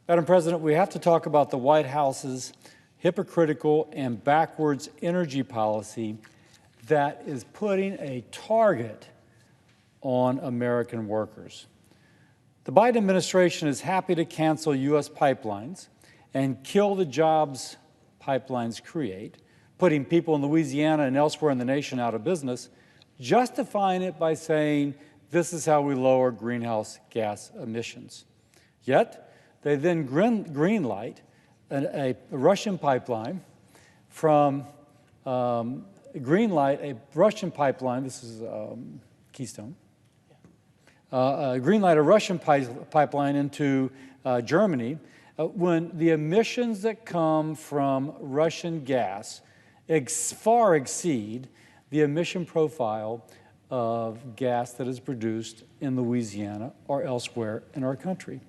Madam President, we have to talk about the White House's hypocritical and backwards energy policy that is putting a target on American workers. The Biden administration is happy to cancel U.S. pipelines and kill the jobs pipelines create, putting people in Louisiana and elsewhere in the nation out of business, justifying it by saying this is how we lower greenhouse gas emissions. Yet, they then greenlight a Russian pipeline this is Keystone, greenlight a Russian pipeline into Germany when the emissions that come from Russian gas far exceed the emission profile of gas that is produced in Louisiana or elsewhere in our country.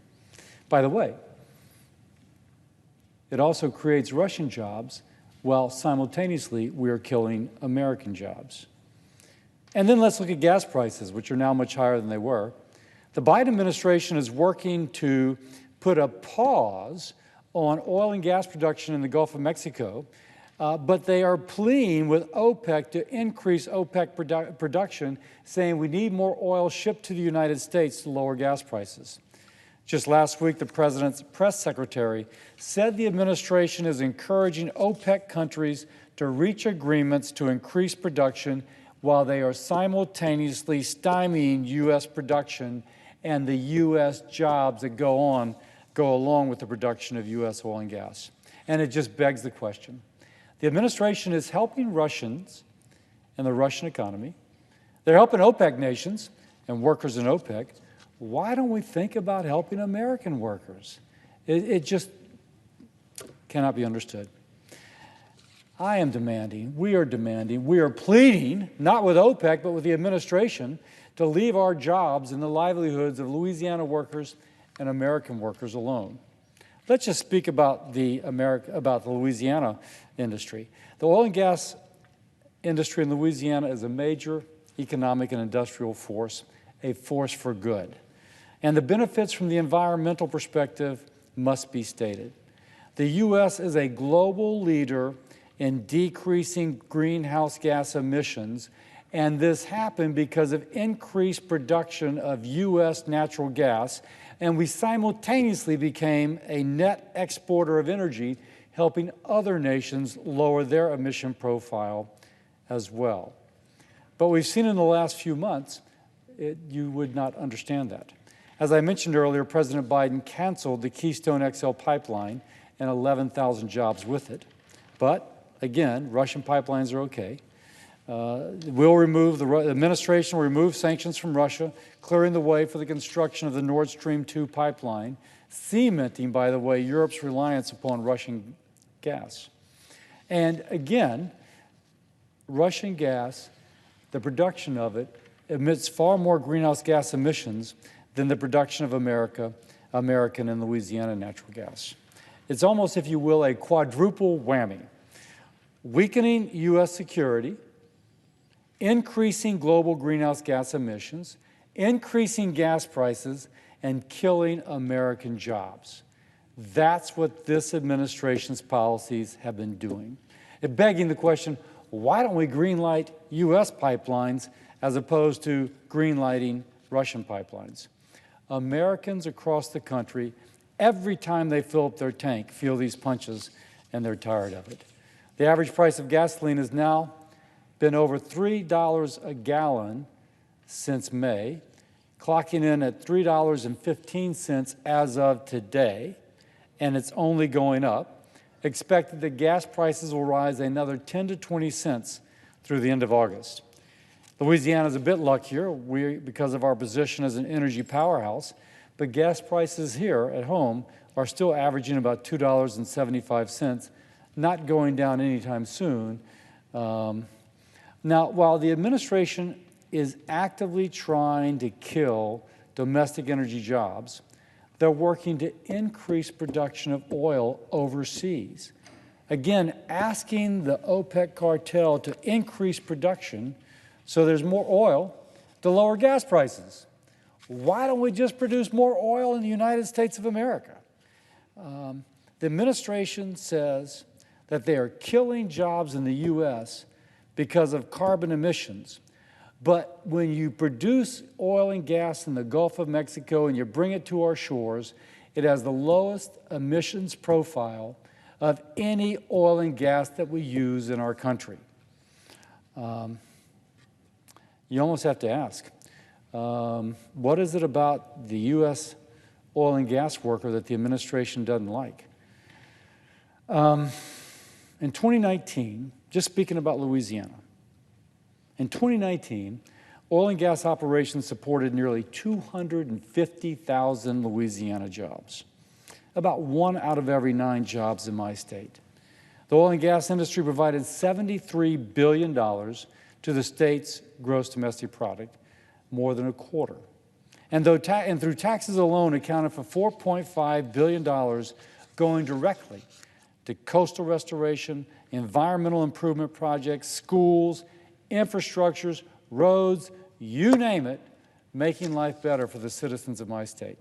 By the way, it also creates Russian jobs while simultaneously we are killing American jobs. And then let's look at gas prices, which are now much higher than they were. The Biden administration is working to put a pause on oil and gas production in the Gulf of Mexico, but they are pleading with OPEC to increase OPEC production, saying we need more oil shipped to the United States to lower gas prices. Just last week, the president's press secretary said the administration is encouraging OPEC countries to reach agreements to increase production while they are simultaneously stymieing U.S. production and the U.S. jobs that go along with the production of U.S. oil and gas. And it just begs the question. The administration is helping Russians and the Russian economy. They're helping OPEC nations and workers in OPEC. Why don't we think about helping American workers? It just cannot be understood. I am demanding, we are pleading, not with OPEC, but with the administration, to leave our jobs and the livelihoods of Louisiana workers and American workers alone. Let's just speak about the Louisiana industry. The oil and gas industry in Louisiana is a major economic and industrial force, a force for good. And the benefits from the environmental perspective must be stated. The U.S. is a global leader in decreasing greenhouse gas emissions, and this happened because of increased production of U.S. natural gas, and we simultaneously became a net exporter of energy, helping other nations lower their emission profile as well. But we've seen in the last few months, you would not understand that. As I mentioned earlier, President Biden canceled the Keystone XL pipeline and 11,000 jobs with it. But again, Russian pipelines are okay. The administration will remove sanctions from Russia, clearing the way for the construction of the Nord Stream 2 pipeline, cementing, by the way, Europe's reliance upon Russian gas. And again, Russian gas, the production of it, emits far more greenhouse gas emissions than the production of American and Louisiana natural gas. It's almost, if you will, a quadruple whammy. Weakening U.S. security, increasing global greenhouse gas emissions, increasing gas prices, and killing American jobs. That's what this administration's policies have been doing. It begging the question, why don't we greenlight U.S. pipelines as opposed to greenlighting Russian pipelines? Americans across the country, every time they fill up their tank, feel these punches, and they're tired of it. The average price of gasoline has now been over $3 a gallon since May, clocking in at $3.15 as of today, and it's only going up. Expected that gas prices will rise another 10 to 20 cents through the end of August. Louisiana is a bit luckier because of our position as an energy powerhouse, but gas prices here at home are still averaging about $2.75, not going down anytime soon. Now, while the administration is actively trying to kill domestic energy jobs, they're working to increase production of oil overseas. Again, asking the OPEC cartel to increase production so there's more oil to lower gas prices. Why don't we just produce more oil in the United States of America? The administration says that they are killing jobs in the U.S. because of carbon emissions. But when you produce oil and gas in the Gulf of Mexico and you bring it to our shores, it has the lowest emissions profile of any oil and gas that we use in our country. You almost have to ask, what is it about the U.S. oil and gas worker that the administration doesn't like? In 2019, just speaking about Louisiana, in 2019, oil and gas operations supported nearly 250,000 Louisiana jobs, about 1 out of every 9 jobs in my state. The oil and gas industry provided $73 billion to the state's gross domestic product, more than a quarter. And through taxes alone accounted for $4.5 billion going directly to coastal restoration, environmental improvement projects, schools, infrastructures, roads, you name it, making life better for the citizens of my state.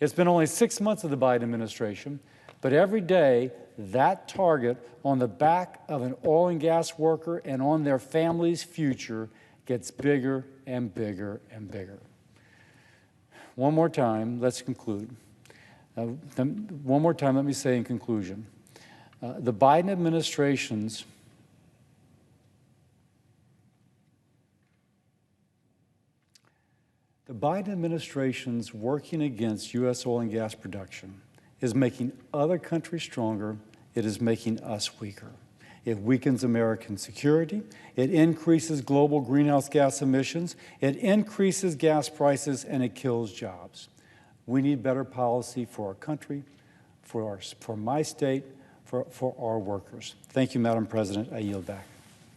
It's been only 6 months of the Biden administration, but every day that target on the back of an oil and gas worker and on their family's future gets bigger and bigger and bigger. One more time, let's conclude. One more time, let me say in conclusion, the Biden administration's working against U.S. oil and gas production is making other countries stronger. It is making us weaker. It weakens American security. It increases global greenhouse gas emissions. It increases gas prices, and it kills jobs. We need better policy for our country, for my state, for our workers. Thank you, Madam President. I yield back.